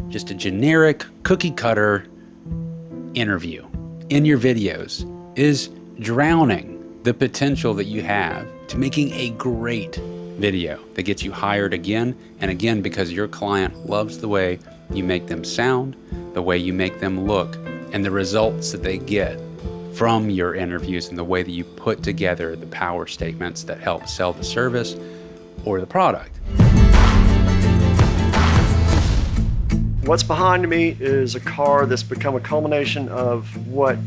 just a generic cookie cutter interview in your videos is drowning the potential that you have to making a great video that gets you hired again and again, because your client loves the way you make them sound, the way you make them look, and the results that they get from your interviews and the way that you put together the power statements that help sell the service or the product. What's behind me is a car that's become a culmination of what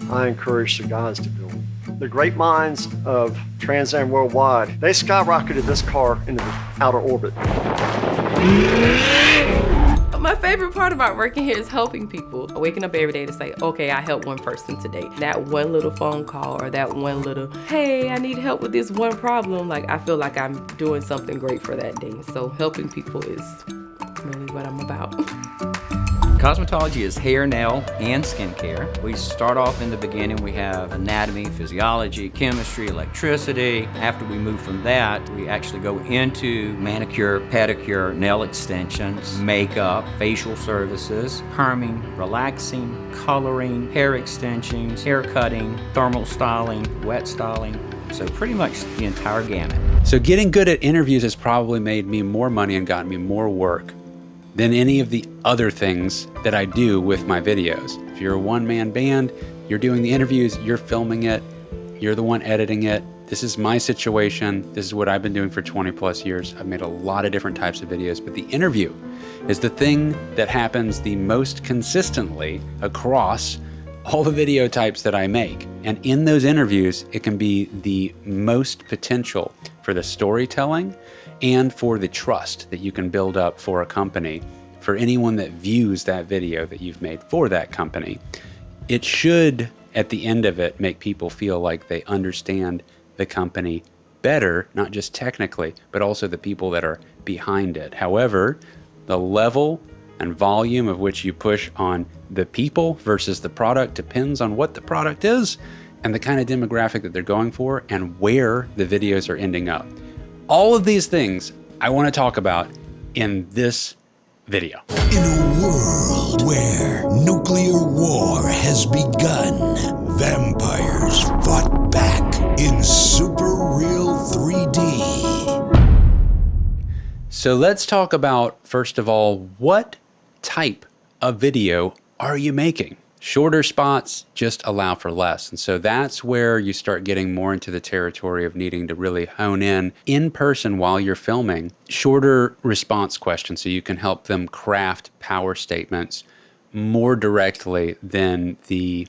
I encourage the guys to build. The great minds of Trans Am Worldwide, they skyrocketed this car into the outer orbit. My favorite part about working here is helping people. Waking up every day to say, okay, I helped one person today. That one little phone call or that one little, hey, I need help with this one problem. Like, I feel like I'm doing something great for that day. So helping people is really what I'm about. Cosmetology is hair, nail, and skincare. We start off in the beginning, we have anatomy, physiology, chemistry, electricity. After we move from that, we actually go into manicure, pedicure, nail extensions, makeup, facial services, perming, relaxing, coloring, hair extensions, hair cutting, thermal styling, wet styling. So pretty much the entire gamut. So getting good at interviews has probably made me more money and gotten me more work than any of the other things that I do with my videos. If you're a one-man band, you're doing the interviews, you're filming it, you're the one editing it. This is my situation. This is what I've been doing for 20 plus years. I've made a lot of different types of videos, but the interview is the thing that happens the most consistently across all the video types that I make. And in those interviews, it can be the most potential for the storytelling and for the trust that you can build up for a company, for anyone that views that video that you've made for that company. It should, at the end of it, make people feel like they understand the company better, not just technically, but also the people that are behind it. However, the level and volume of which you push on the people versus the product depends on what the product is and the kind of demographic that they're going for and where the videos are ending up. All of these things I want to talk about in this video. In a world where nuclear war has begun, vampires fought back in super real 3D. So let's talk about, first of all, what type of video are you making? Shorter spots just allow for less. And so that's where you start getting more into the territory of needing to really hone in person while you're filming. Shorter response questions so you can help them craft power statements more directly than the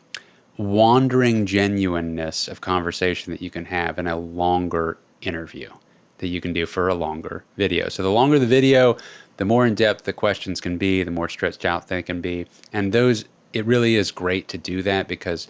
wandering genuineness of conversation that you can have in a longer interview that you can do for a longer video. So the longer the video, the more in-depth the questions can be, the more stretched out they can be. And those, it really is great to do that because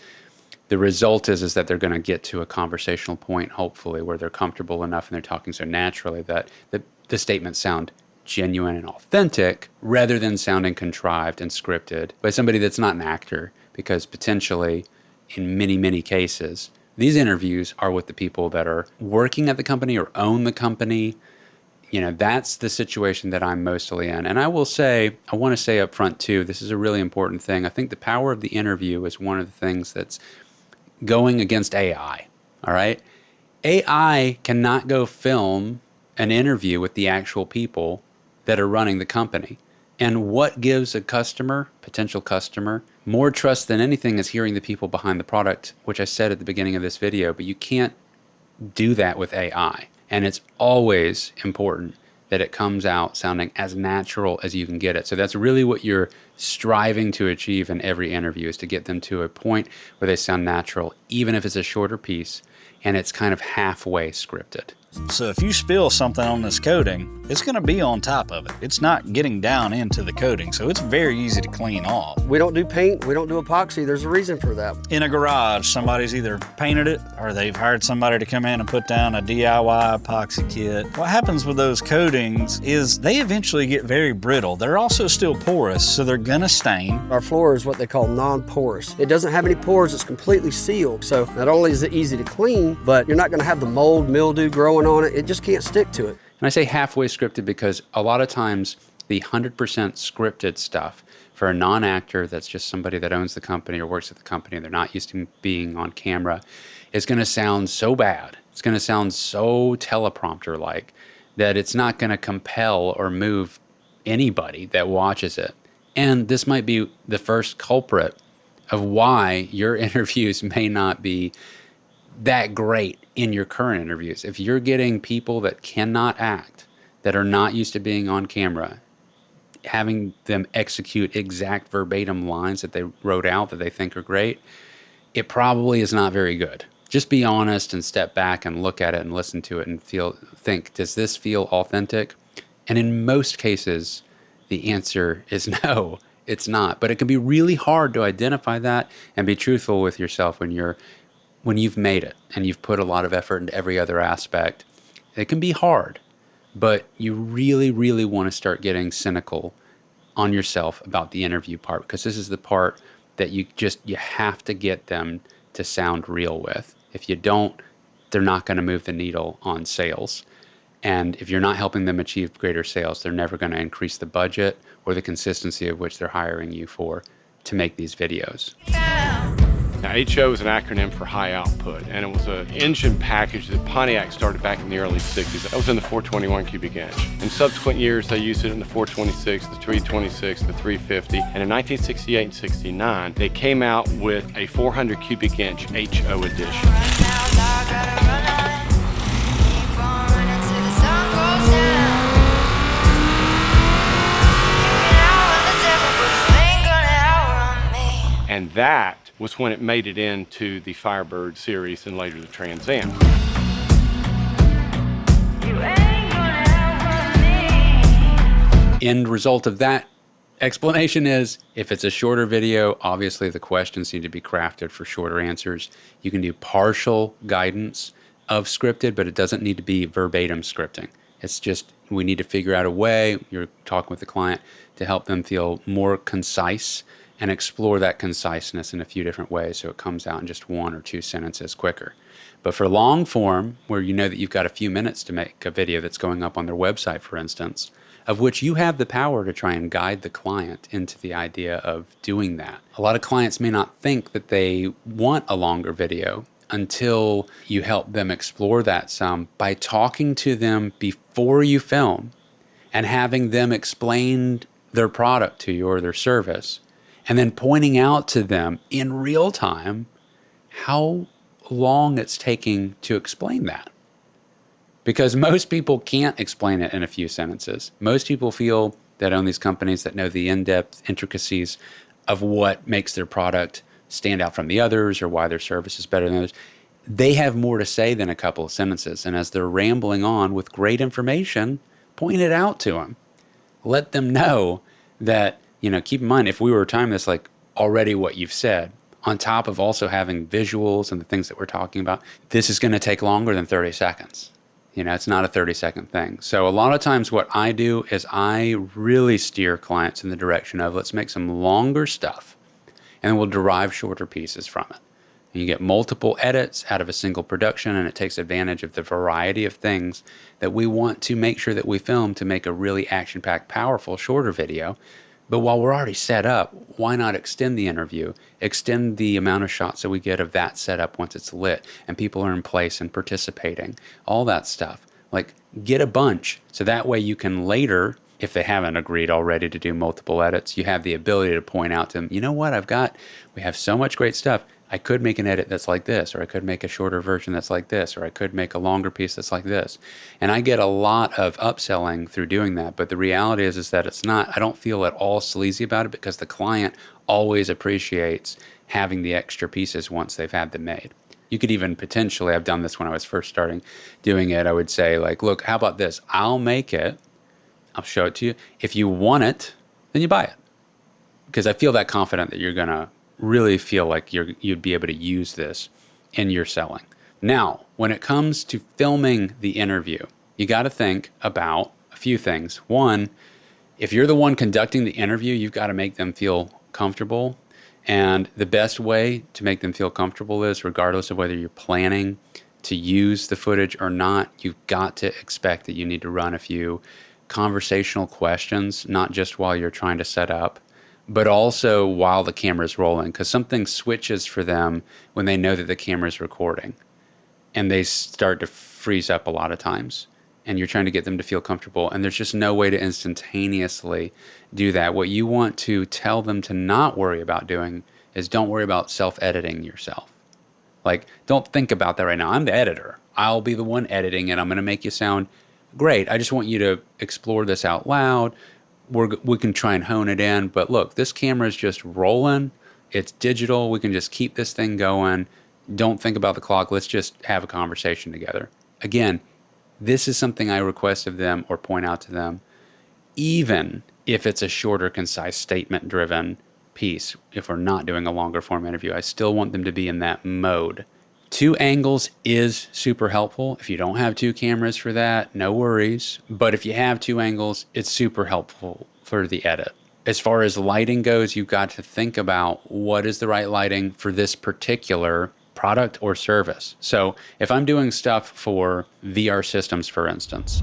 the result is that they're going to get to a conversational point, hopefully, where they're comfortable enough and they're talking so naturally that the statements sound genuine and authentic rather than sounding contrived and scripted by somebody that's not an actor, because potentially, in many, many cases, these interviews are with the people that are working at the company or own the company. You know, that's the situation that I'm mostly in. And I will say, I want to say up front too, this is a really important thing. I think the power of the interview is one of the things that's going against AI, all right? AI cannot go film an interview with the actual people that are running the company. And what gives a customer, potential customer, more trust than anything is hearing the people behind the product, which I said at the beginning of this video, but you can't do that with AI. And it's always important that it comes out sounding as natural as you can get it. So that's really what you're striving to achieve in every interview, is to get them to a point where they sound natural, even if it's a shorter piece and it's kind of halfway scripted. So if you spill something on this coating, it's going to be on top of it. It's not getting down into the coating, so it's very easy to clean off. We don't do paint, we don't do epoxy. There's a reason for that. In a garage, somebody's either painted it or they've hired somebody to come in and put down a DIY epoxy kit. What happens with those coatings is they eventually get very brittle. They're also still porous, so they're going to stain. Our floor is what they call non-porous. It doesn't have any pores, it's completely sealed. So not only is it easy to clean, but you're not going to have the mold, mildew growing on it. It just can't stick to it. And I say halfway scripted because a lot of times the 100% scripted stuff for a non-actor that's just somebody that owns the company or works at the company and they're not used to being on camera is going to sound so bad. It's going to sound so teleprompter-like that it's not going to compel or move anybody that watches it. And this might be the first culprit of why your interviews may not be that great in your current interviews. If you're getting people that cannot act, that are not used to being on camera, having them execute exact verbatim lines that they wrote out that they think are great, it probably is not very good. Just be honest and step back and look at it and listen to it and think, does this feel authentic? And in most cases, the answer is no, it's not. But it can be really hard to identify that and be truthful with yourself when you've made it and you've put a lot of effort into every other aspect. It can be hard, but you really, really want to start getting cynical on yourself about the interview part, because this is the part that you have to get them to sound real with. If you don't, they're not going to move the needle on sales. And if you're not helping them achieve greater sales, they're never going to increase the budget or the consistency of which they're hiring you for to make these videos. Now, HO is an acronym for high output, and it was an engine package that Pontiac started back in the early 60s. That was in the 421 cubic inch. In subsequent years, they used it in the 426, the 326, the 350, and in 1968 and 69, they came out with a 400 cubic inch HO edition. And that was when it made it into the Firebird series and later the Trans Am. End result of that explanation is, if it's a shorter video, obviously the questions need to be crafted for shorter answers. You can do partial guidance of scripted, but it doesn't need to be verbatim scripting. It's just, we need to figure out a way, you're talking with the client, to help them feel more concise and explore that conciseness in a few different ways so it comes out in just 1 or 2 sentences quicker. But for long form, where you know that you've got a few minutes to make a video that's going up on their website, for instance, of which you have the power to try and guide the client into the idea of doing that. A lot of clients may not think that they want a longer video until you help them explore that some by talking to them before you film and having them explain their product to you or their service, and then pointing out to them in real time how long it's taking to explain that. Because most people can't explain it in a few sentences. Most people feel that own these companies that know the in-depth intricacies of what makes their product stand out from the others or why their service is better than others. They have more to say than a couple of sentences. And as they're rambling on with great information, point it out to them. Let them know that, keep in mind, if we were to time this like already what you've said, on top of also having visuals and the things that we're talking about, this is going to take longer than 30 seconds. It's not a 30-second thing. So a lot of times what I do is I really steer clients in the direction of, let's make some longer stuff and we'll derive shorter pieces from it. And you get multiple edits out of a single production, and it takes advantage of the variety of things that we want to make sure that we film to make a really action-packed, powerful, shorter video. But while we're already set up, why not extend the interview, extend the amount of shots that we get of that setup once it's lit and people are in place and participating, all that stuff. Like, get a bunch so that way you can later, if they haven't agreed already to do multiple edits, you have the ability to point out to them, you know what, we have so much great stuff. I could make an edit that's like this, or I could make a shorter version that's like this, or I could make a longer piece that's like this. And I get a lot of upselling through doing that, but the reality is that I don't feel at all sleazy about it, because the client always appreciates having the extra pieces once they've had them made. You could even potentially, I've done this when I was first starting doing it, I would say like, look, how about this? I'll make it, I'll show it to you. If you want it, then you buy it. Because I feel that confident that you're going to really feel like you'd be able to use this in your selling. Now, when it comes to filming the interview, you got to think about a few things. One, if you're the one conducting the interview, you've got to make them feel comfortable. And the best way to make them feel comfortable is, regardless of whether you're planning to use the footage or not, you've got to expect that you need to run a few conversational questions, not just while you're trying to set up, but also while the camera's rolling, because something switches for them when they know that the camera's recording, and they start to freeze up a lot of times, and you're trying to get them to feel comfortable, and there's just no way to instantaneously do that. What you want to tell them to not worry about doing is don't worry about self-editing yourself. Like, don't think about that right now. I'm the editor. I'll be the one editing it. I'm going to make you sound great. I just want you to explore this out loud. We can try and hone it in. But look, this camera is just rolling. It's digital. We can just keep this thing going. Don't think about the clock. Let's just have a conversation together. Again, this is something I request of them or point out to them, even if it's a shorter, concise, statement-driven piece. If we're not doing a longer form interview, I still want them to be in that mode. 2 angles is super helpful. If you don't have 2 cameras for that, no worries. But if you have 2 angles, it's super helpful for the edit. As far as lighting goes, you've got to think about what is the right lighting for this particular product or service. So if I'm doing stuff for VR systems, for instance,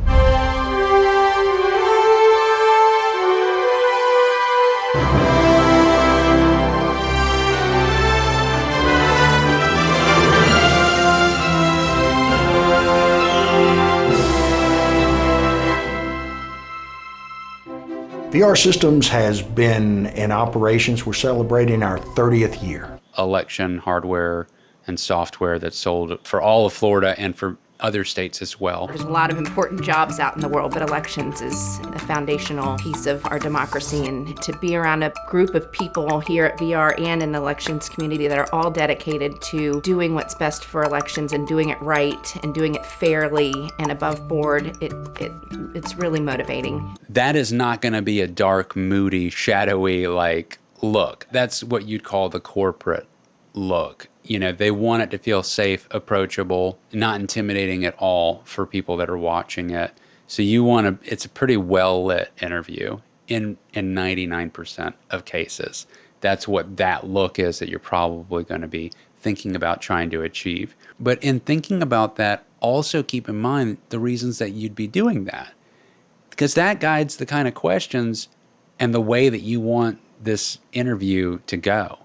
VR Systems has been in operations. We're celebrating our 30th year. election hardware and software that's sold for all of Florida and for other states as well. There's a lot of important jobs out in the world, but elections is a foundational piece of our democracy. And to be around a group of people here at VR and in the elections community that are all dedicated to doing what's best for elections and doing it right and doing it fairly and above board, it's really motivating. That is not going to be a dark, moody, shadowy look. That's what you'd call the corporate look. You know, they want it to feel safe, approachable, not intimidating at all for people that are watching it. So it's a pretty well-lit interview in 99% of cases. That's what that look is that you're probably going to be thinking about trying to achieve. But in thinking about that, also keep in mind the reasons that you'd be doing that, because that guides the kind of questions and the way that you want this interview to go.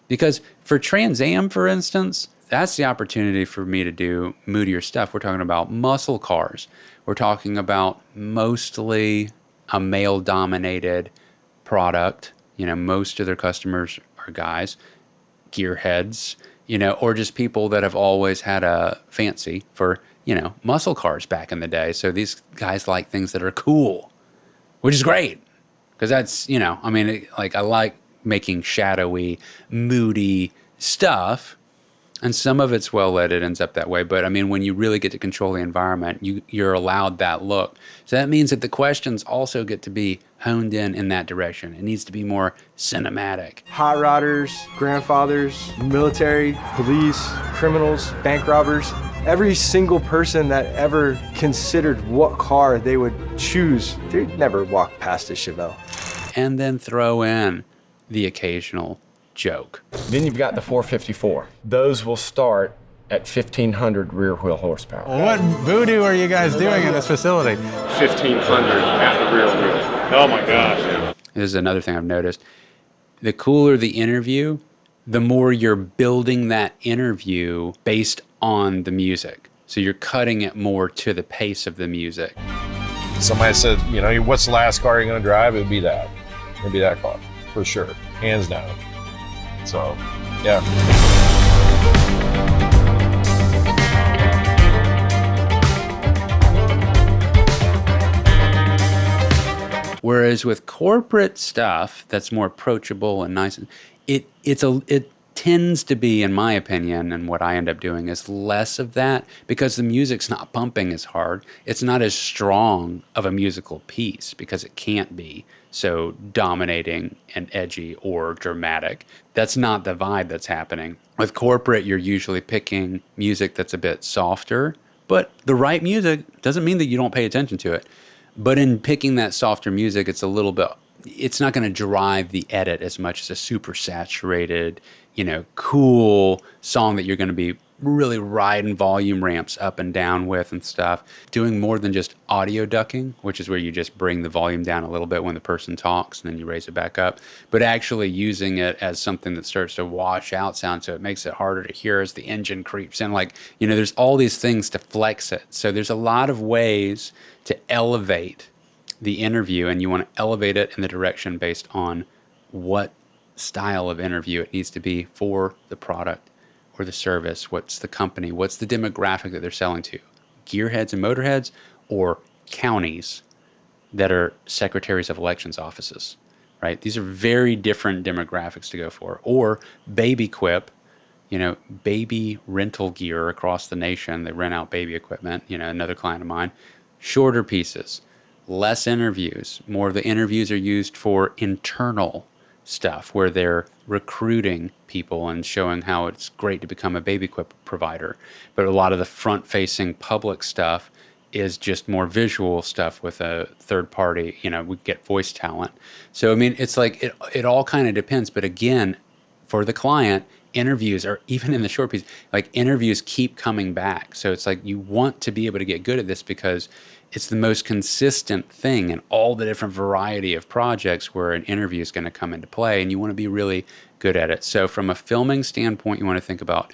Because for Trans Am, for instance, that's the opportunity for me to do moodier stuff. We're talking about muscle cars. We're talking about mostly a male-dominated product. You know, most of their customers are guys, gearheads, you know, or just people that have always had a fancy for, you know, muscle cars back in the day. So these guys like things that are cool, which is great. Because that's, you know, I mean, I like making shadowy, moody stuff, and some of it's well lit. It ends up that way. But I mean, when you really get to control the environment, you're allowed that look. So that means that the questions also get to be honed in that direction. It needs to be more cinematic. Hot rodders, grandfathers, military, police, criminals, bank robbers. Every single person that ever considered what car they would choose, they'd never walk past a Chevelle. And then throw in the occasional joke. Then you've got the 454. Those will start at 1,500 rear wheel horsepower. What voodoo are you guys doing in this facility? 1,500 at the rear wheel. Oh my gosh. Yeah. This is another thing I've noticed. The cooler the interview, the more you're building that interview based on the music. So you're cutting it more to the pace of the music. Somebody said, you know, what's the last car you're going to drive? It would be that. It would be that car, for sure. Hands down. So, yeah. Whereas with corporate stuff that's more approachable and nice, it tends to be, in my opinion, and what I end up doing is less of that because the music's not pumping as hard. It's not as strong of a musical piece because it can't be so dominating and edgy or dramatic. That's not the vibe that's happening. With corporate, you're usually picking music that's a bit softer, but the right music doesn't mean that you don't pay attention to it. But in picking that softer music, it's not going to drive the edit as much as a super saturated, you know, cool song that you're going to be really riding volume ramps up and down with and stuff. Doing more than just audio ducking, which is where you just bring the volume down a little bit when the person talks and then you raise it back up, but actually using it as something that starts to wash out sound so it makes it harder to hear as the engine creeps in. Like, you know, there's all these things to flex it. So there's a lot of ways to elevate the interview, and you want to elevate it in the direction based on what style of interview it needs to be for the product or the service. What's the company? What's the demographic that they're selling to? Gearheads and motorheads, or counties that are secretaries of elections offices, right? These are very different demographics to go for. Or baby quip, you know, baby rental gear across the nation. They rent out baby equipment, you know, another client of mine. Shorter pieces, less interviews. More of the interviews are used for internal stuff where they're recruiting people and showing how it's great to become a baby equip provider. But a lot of the front-facing public stuff is just more visual stuff with a third party. You know, we get voice talent. So, I mean, it's like it all kind of depends. But again, for the client, interviews are, even in the short piece, like interviews keep coming back. So it's like you want to be able to get good at this because it's the most consistent thing in all the different variety of projects where an interview is going to come into play, and you want to be really good at it. So from a filming standpoint, you want to think about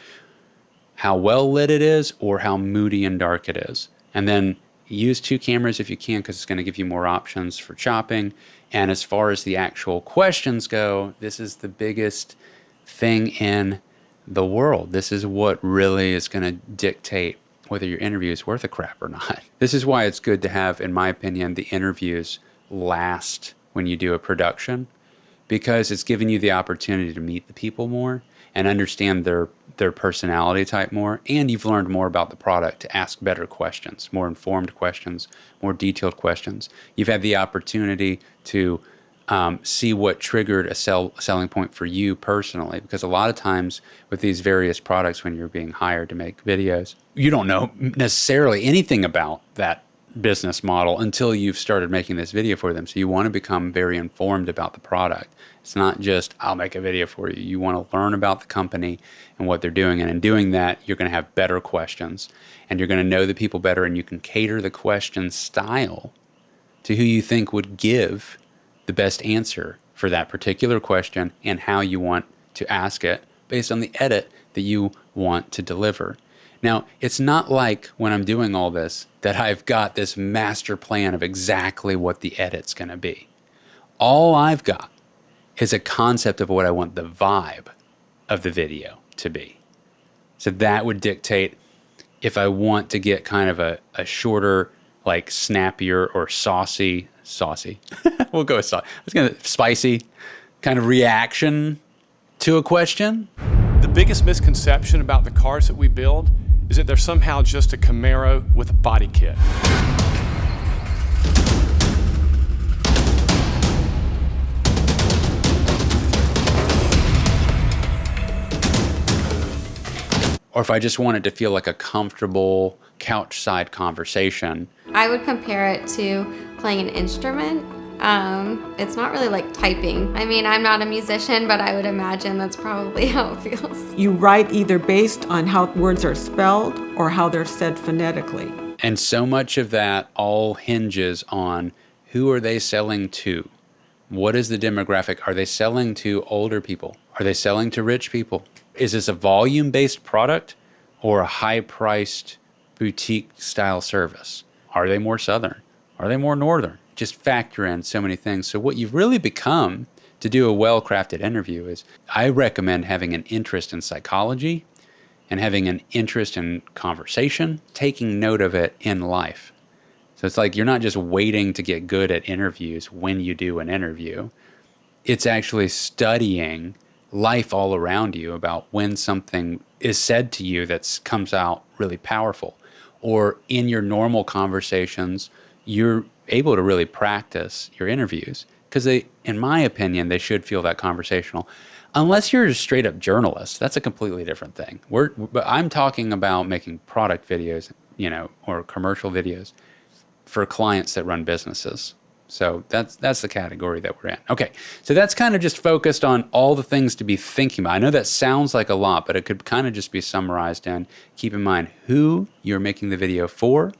how well lit it is or how moody and dark it is. And then use 2 cameras if you can, because it's going to give you more options for chopping. And as far as the actual questions go, this is the biggest thing in the world. This is what really is going to dictate whether your interview is worth a crap or not. This is why it's good to have, in my opinion, the interviews last when you do a production, because it's giving you the opportunity to meet the people more and understand their personality type more, and you've learned more about the product to ask better questions, more informed questions, more detailed questions. You've had the opportunity to see what triggered a selling point for you personally, because a lot of times with these various products, when you're being hired to make videos, you don't know necessarily anything about that business model until you've started making this video for them. So you want to become very informed about the product. It's not just, I'll make a video for you. You want to learn about the company and what they're doing. And in doing that, you're going to have better questions, and you're going to know the people better, and you can cater the question style to who you think would give the best answer for that particular question and how you want to ask it based on the edit that you want to deliver. Now, it's not like when I'm doing all this that I've got this master plan of exactly what the edit's going to be. All I've got is a concept of what I want the vibe of the video to be. So that would dictate if I want to get kind of a shorter, like snappier or saucy, we'll go with saucy. I was going to spicy kind of reaction to a question. The biggest misconception about the cars that we build is that they're somehow just a Camaro with a body kit. Or if I just wanted to feel like a comfortable couch-side conversation. I would compare it to playing an instrument. It's not really like typing. I mean, I'm not a musician, but I would imagine that's probably how it feels. You write either based on how words are spelled or how they're said phonetically. And so much of that all hinges on who are they selling to? What is the demographic? Are they selling to older people? Are they selling to rich people? Is this a volume-based product or a high-priced boutique-style service? Are they more Southern? Are they more Northern? Just factor in so many things. So what you've really become to do a well-crafted interview is, I recommend having an interest in psychology and having an interest in conversation, taking note of it in life. So it's like you're not just waiting to get good at interviews when you do an interview. It's actually studying life all around you about when something is said to you that comes out really powerful. Or in your normal conversations, you're able to really practice your interviews because they, in my opinion, they should feel that conversational. Unless you're a straight up journalist, that's a completely different thing. But I'm talking about making product videos, you know, or commercial videos for clients that run businesses. So that's the category that we're in. Okay, so that's kind of just focused on all the things to be thinking about. I know that sounds like a lot, but it could kind of just be summarized in keep in mind who you're making the video for,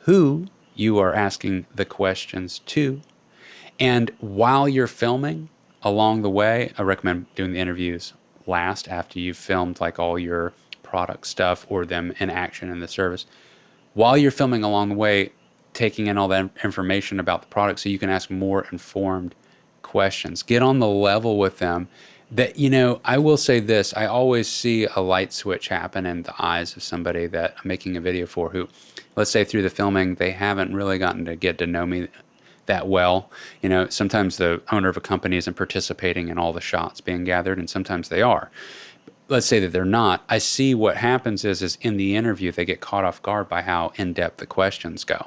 who you are asking the questions to, and while you're filming along the way, I recommend doing the interviews last after you've filmed like all your product stuff or them in action in the service. While you're filming along the way, taking in all that information about the product so you can ask more informed questions. Get on the level with them. That, you know, I will say this, I always see a light switch happen in the eyes of somebody that I'm making a video for who, let's say through the filming, they haven't really gotten to get to know me that well. You know, sometimes the owner of a company isn't participating in all the shots being gathered, and sometimes they are. Let's say that they're not. I see what happens is in the interview, they get caught off guard by how in-depth the questions go.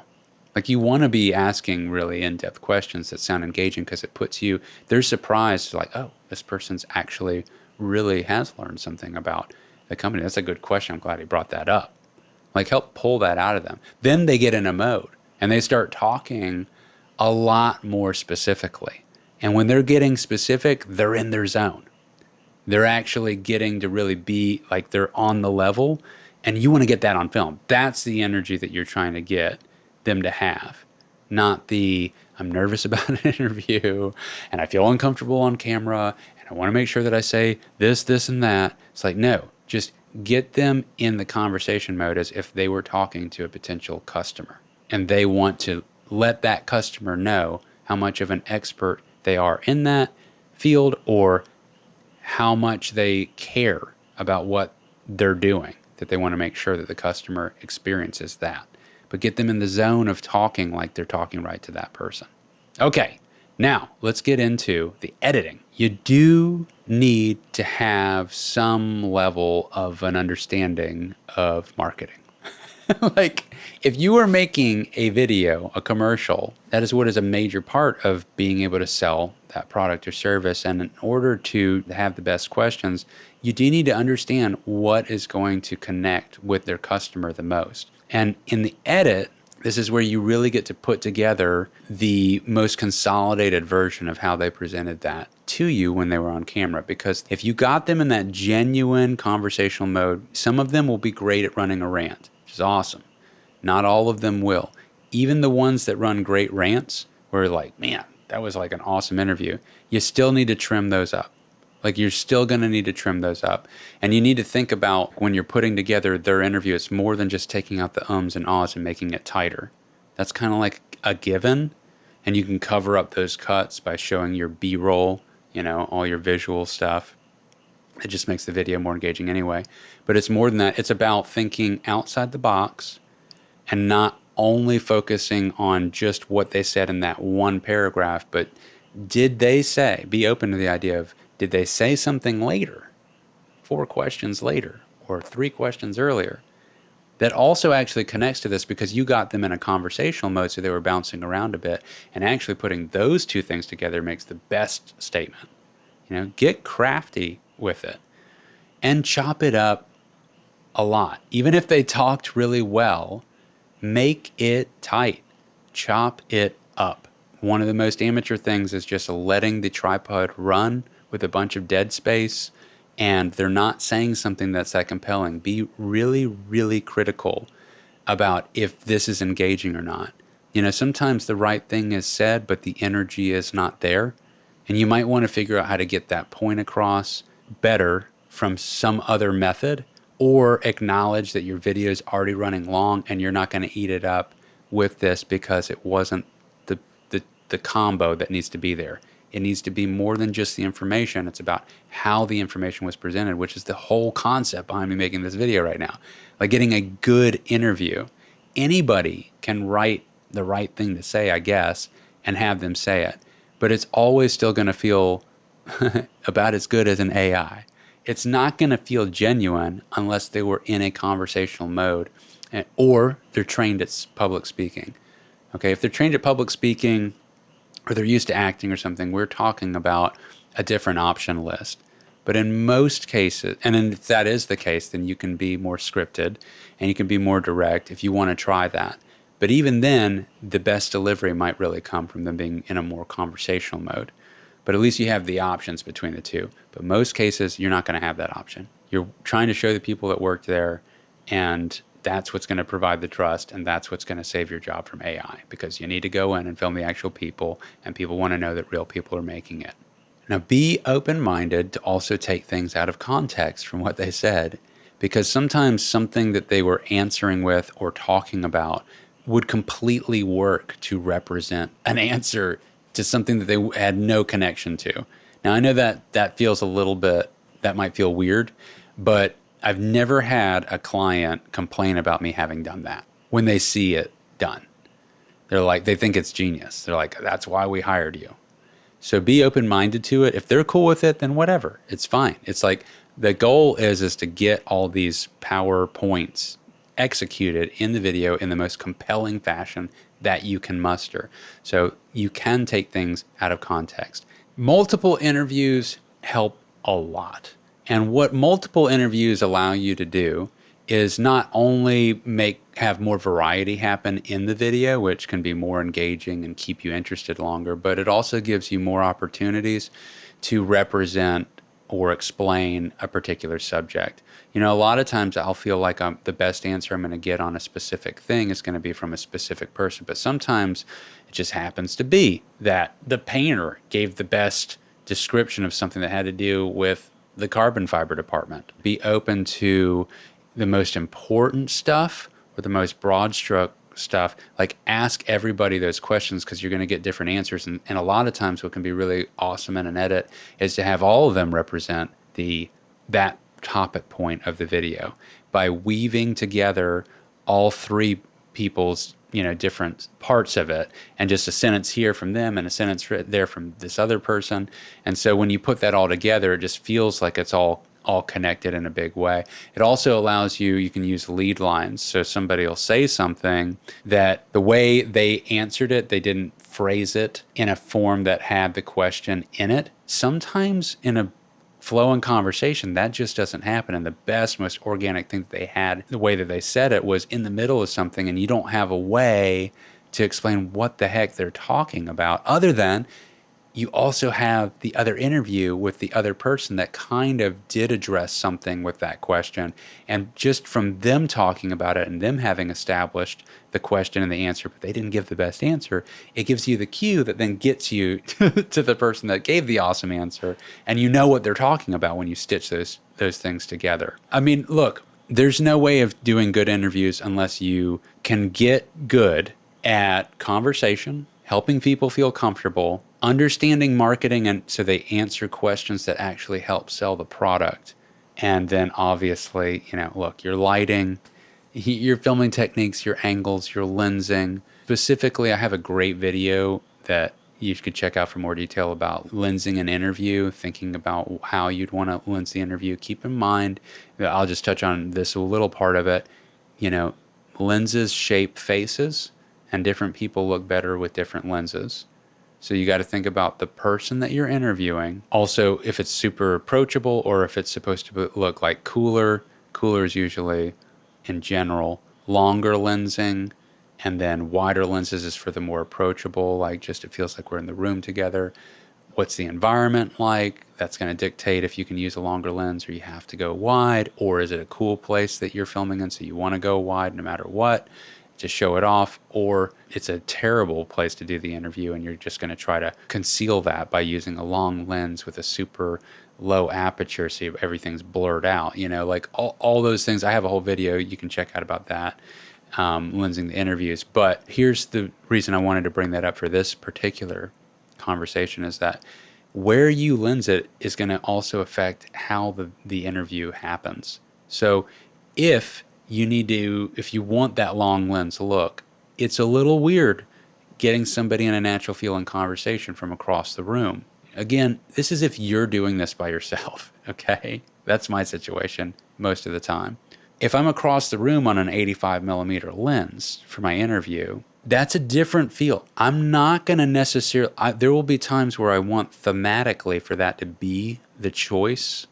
Like, you want to be asking really in-depth questions that sound engaging because it puts you, they're surprised, like, oh, this person's actually really has learned something about the company. That's a good question. I'm glad he brought that up. Like, help pull that out of them. Then they get in a mode and they start talking a lot more specifically. And when they're getting specific, they're in their zone. They're actually getting to really be like they're on the level, and you want to get that on film. That's the energy that you're trying to get them to have, not the I'm nervous about an interview and I feel uncomfortable on camera and I want to make sure that I say this, this, and that. It's like, no, just get them in the conversation mode as if they were talking to a potential customer, and they want to let that customer know how much of an expert they are in that field or how much they care about what they're doing, that they want to make sure that the customer experiences that. But get them in the zone of talking like they're talking right to that person. Okay, now let's get into the editing. You do need to have some level of an understanding of marketing. Like, if you are making a video, a commercial, that is what is a major part of being able to sell that product or service. And in order to have the best questions, you do need to understand what is going to connect with their customer the most. And in the edit, this is where you really get to put together the most consolidated version of how they presented that to you when they were on camera. Because if you got them in that genuine conversational mode, some of them will be great at running a rant, which is awesome. Not all of them will. Even the ones that run great rants, where like, man, that was like an awesome interview, you still need to trim those up. Like, you're still going to need to trim those up. And you need to think about when you're putting together their interview, it's more than just taking out the ums and ahs and making it tighter. That's kind of like a given. And you can cover up those cuts by showing your B-roll, you know, all your visual stuff. It just makes the video more engaging anyway. But it's more than that. It's about thinking outside the box and not only focusing on just what they said in that one paragraph, but did they say, be open to the idea of, did they say something later, 4 questions later, or 3 questions earlier, that also actually connects to this because you got them in a conversational mode, so they were bouncing around a bit, and actually putting those 2 things together makes the best statement. You know, get crafty with it and chop it up a lot. Even if they talked really well, make it tight. Chop it up. One of the most amateur things is just letting the tripod run with a bunch of dead space, and they're not saying something that's that compelling. Be really, really critical about if this is engaging or not. You know, sometimes the right thing is said, but the energy is not there. And you might want to figure out how to get that point across better from some other method, or acknowledge that your video is already running long and you're not going to eat it up with this because it wasn't the combo that needs to be there. It needs to be more than just the information. It's about how the information was presented, which is the whole concept behind me making this video right now. Like, getting a good interview. Anybody can write the right thing to say, I guess, and have them say it. But it's always still going to feel about as good as an AI. It's not going to feel genuine unless they were in a conversational mode, or they're trained at public speaking. Okay, if they're trained at public speaking, or they're used to acting or something, we're talking about a different option list. But in most cases, and if that is the case, then you can be more scripted and you can be more direct if you want to try that. But even then, the best delivery might really come from them being in a more conversational mode. But at least you have the options between the two. But most cases, you're not going to have that option. You're trying to show the people that worked there, and that's what's going to provide the trust, and that's what's going to save your job from AI, because you need to go in and film the actual people, and people want to know that real people are making it. Now, be open-minded to also take things out of context from what they said, because sometimes something that they were answering with or talking about would completely work to represent an answer to something that they had no connection to. Now, I know that that feels a little bit, that might feel weird, but I've never had a client complain about me having done that when they see it done. They're like, they think it's genius. They're like, that's why we hired you. So be open-minded to it. If they're cool with it, then whatever, it's fine. It's like the goal is to get all these PowerPoints executed in the video in the most compelling fashion that you can muster. So you can take things out of context. Multiple interviews help a lot. And what multiple interviews allow you to do is not only have more variety happen in the video, which can be more engaging and keep you interested longer, but it also gives you more opportunities to represent or explain a particular subject. You know, a lot of times I'll feel like the best answer I'm going to get on a specific thing is going to be from a specific person, but sometimes it just happens to be that the painter gave the best description of something that had to do with the carbon fiber department. Be open to the most important stuff or the most broad stroke stuff. Like, ask everybody those questions, because you're going to get different answers. And a lot of times what can be really awesome in an edit is to have all of them represent that topic point of the video by weaving together all three people's different parts of it, and just a sentence here from them and a sentence there from this other person. And so when you put that all together, it just feels like it's all connected in a big way. It also allows you can use lead lines. So somebody will say something that the way they answered it, they didn't phrase it in a form that had the question in it. Sometimes in a flowing conversation, that just doesn't happen. And the best, most organic thing that they had, the way that they said it, was in the middle of something, and you don't have a way to explain what the heck they're talking about, other than you also have the other interview with the other person that kind of did address something with that question. And just from them talking about it and them having established the question and the answer, but they didn't give the best answer, it gives you the cue that then gets you to the person that gave the awesome answer. And you know what they're talking about when you stitch those things together. I mean, look, there's no way of doing good interviews unless you can get good at conversation, helping people feel comfortable, understanding marketing, and so they answer questions that actually help sell the product. And then obviously, look, your lighting, your filming techniques, your angles, your lensing. Specifically, I have a great video that you could check out for more detail about lensing an interview, thinking about how you'd want to lens the interview. Keep in mind that I'll just touch on this a little part of it. Lenses shape faces, and different people look better with different lenses. So you got to think about the person that you're interviewing. Also, if it's super approachable or if it's supposed to look like cooler. Cooler is usually, in general, longer lensing, and then wider lenses is for the more approachable, like just it feels like we're in the room together. What's the environment like? That's going to dictate if you can use a longer lens or you have to go wide, or is it a cool place that you're filming in so you want to go wide no matter what, to show it off, or it's a terrible place to do the interview and you're just going to try to conceal that by using a long lens with a super low aperture so everything's blurred out. Like all those things. I have a whole video you can check out about that, lensing the interviews. But here's the reason I wanted to bring that up for this particular conversation, is that where you lens it is going to also affect how the interview happens. So if you want that long lens look, it's a little weird getting somebody in a natural feeling conversation from across the room. Again, this is if you're doing this by yourself, okay? That's my situation most of the time. If I'm across the room on an 85 millimeter lens for my interview, that's a different feel. I'm not going to necessarily, there will be times where I want thematically for that to be the choice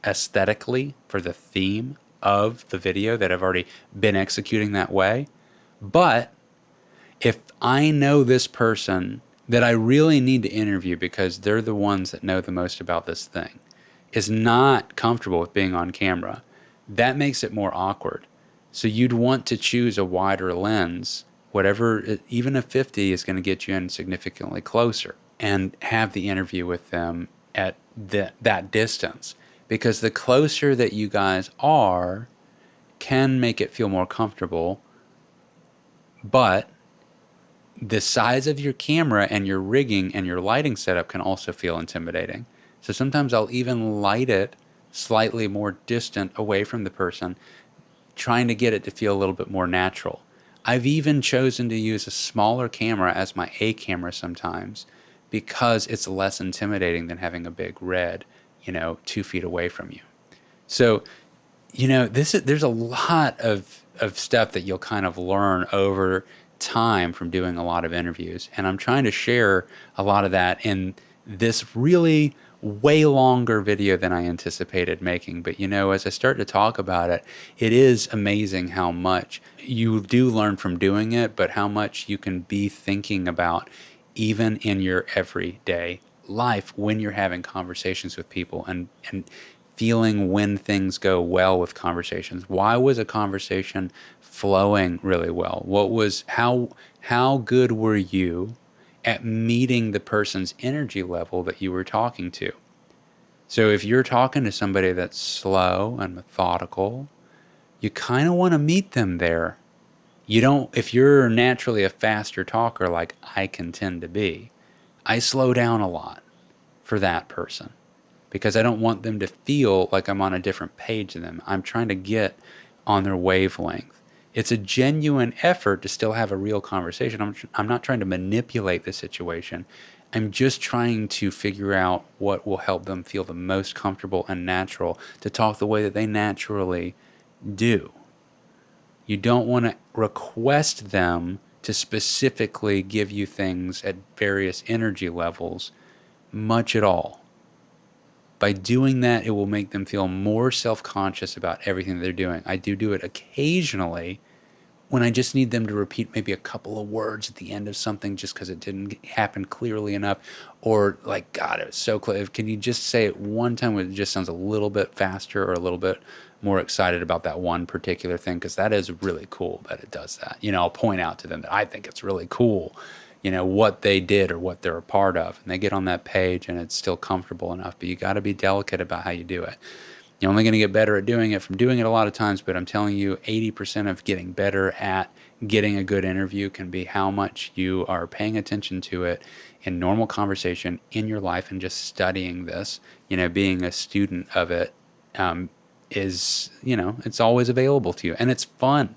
aesthetically for the theme of the video that I've already been executing that way. But If I know this person that I really need to interview because they're the ones that know the most about this thing is not comfortable with being on camera, that makes it more awkward. So you'd want to choose a wider lens, whatever, even a 50 is going to get you in significantly closer, and have the interview with them at that distance. Because the closer that you guys are can make it feel more comfortable, but the size of your camera and your rigging and your lighting setup can also feel intimidating. So sometimes I'll even light it slightly more distant away from the person, trying to get it to feel a little bit more natural. I've even chosen to use a smaller camera as my A camera sometimes because it's less intimidating than having a big red, 2 feet away from you. So, there's a lot of stuff that you'll kind of learn over time from doing a lot of interviews. And I'm trying to share a lot of that in this really way longer video than I anticipated making. But as I start to talk about it, it is amazing how much you do learn from doing it, but how much you can be thinking about even in your everyday life when you're having conversations with people and feeling when things go well with conversations. Why was a conversation flowing really well? How good were you at meeting the person's energy level that you were talking to? So if you're talking to somebody that's slow and methodical, you kind of want to meet them there. If you're naturally a faster talker like I can tend to be, I slow down a lot for that person because I don't want them to feel like I'm on a different page than them. I'm trying to get on their wavelength. It's a genuine effort to still have a real conversation. I'm not trying to manipulate the situation. I'm just trying to figure out what will help them feel the most comfortable and natural to talk the way that they naturally do. You don't want to request them to specifically give you things at various energy levels much at all. By doing that, it will make them feel more self-conscious about everything they're doing. I do it occasionally when I just need them to repeat maybe a couple of words at the end of something just because it didn't happen clearly enough, or like, God, it was so clear. Can you just say it one time where it just sounds a little bit faster or a little bit more excited about that one particular thing? Because that is really cool that it does that. I'll point out to them that I think it's really cool, what they did or what they're a part of. And they get on that page and it's still comfortable enough, but you got to be delicate about how you do it. You're only going to get better at doing it from doing it a lot of times, but I'm telling you, 80% of getting better at getting a good interview can be how much you are paying attention to it in normal conversation in your life and just studying this. Being a student of it is, it's always available to you, and it's fun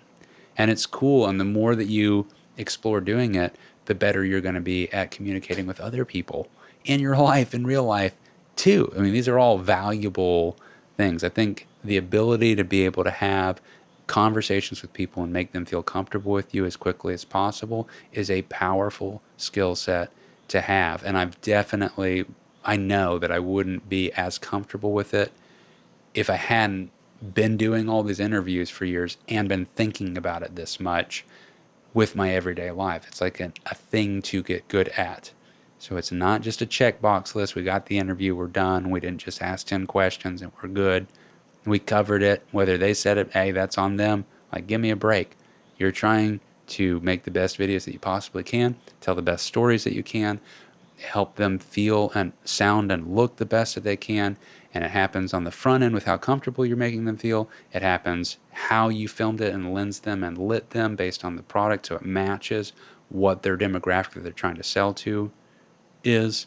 and it's cool. And the more that you explore doing it, the better you're going to be at communicating with other people in your life, in real life too. I mean, these are all valuable things. I think the ability to be able to have conversations with people and make them feel comfortable with you as quickly as possible is a powerful skill set to have. And I know that I wouldn't be as comfortable with it if I hadn't been doing all these interviews for years and been thinking about it this much with my everyday life. It's like a thing to get good at. So it's not just a checkbox list. We got the interview, we're done. We didn't just ask 10 questions and we're good. We covered it. Whether they said it, hey, that's on them. Like, give me a break. You're trying to make the best videos that you possibly can, tell the best stories that you can, help them feel and sound and look the best that they can. And it happens on the front end with how comfortable you're making them feel. It happens how you filmed it and lensed them and lit them based on the product so it matches what their demographic that they're trying to sell to is.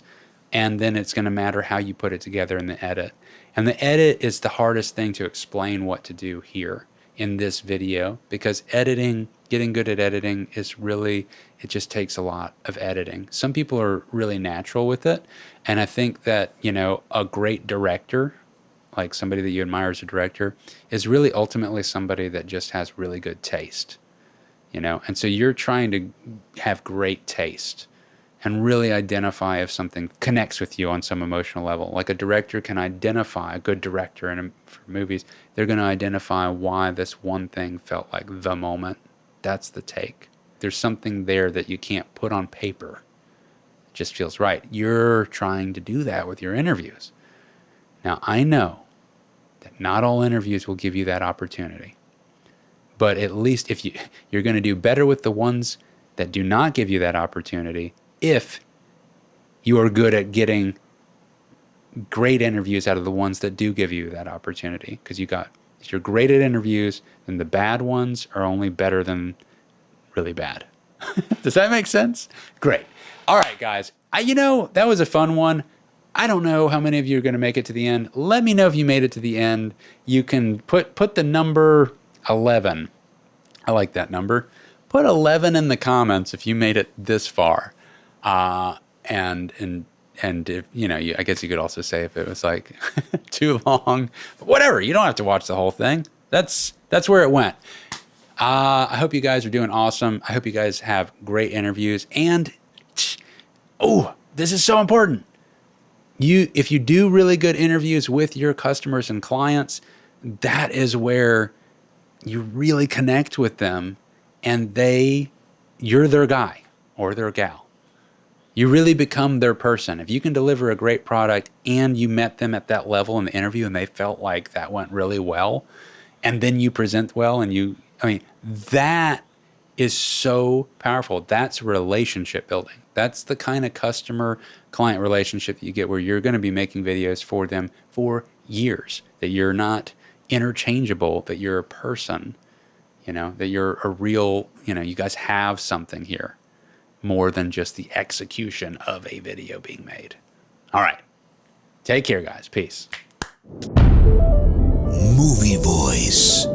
And then it's going to matter how you put it together in the edit. And the edit is the hardest thing to explain what to do here in this video, because editing, getting good at editing is really, it just takes a lot of editing. Some people are really natural with it. And I think that, a great director, like somebody that you admire as a director, is really ultimately somebody that just has really good taste, And so you're trying to have great taste and really identify if something connects with you on some emotional level. Like a director can identify, a good director for movies, they're going to identify why this one thing felt like the moment. That's the take. there's something there that you can't put on paper. It just feels right. You're trying to do that with your interviews. Now, I know that not all interviews will give you that opportunity. But at least if you're going to do better with the ones that do not give you that opportunity, if you are good at getting great interviews out of the ones that do give you that opportunity. Because if you're great at interviews, then the bad ones are only better than really bad. Does that make sense? Great. All right, guys. That was a fun one. I don't know how many of you are going to make it to the end. Let me know if you made it to the end. You can put the number 11. I like that number. Put 11 in the comments if you made it this far. And if, I guess you could also say if it was like too long, whatever. You don't have to watch the whole thing. That's where it went. I hope you guys are doing awesome. I hope you guys have great interviews. And, this is so important. If you do really good interviews with your customers and clients, that is where you really connect with them, and you're their guy or their gal. You really become their person. If you can deliver a great product and you met them at that level in the interview and they felt like that went really well, and then you present well that is so powerful. That's relationship building. That's the kind of customer-client relationship that you get where you're going to be making videos for them for years, that you're not interchangeable, that you're a person, that you're a real, you guys have something here more than just the execution of a video being made. All right. Take care, guys. Peace. Movie voice.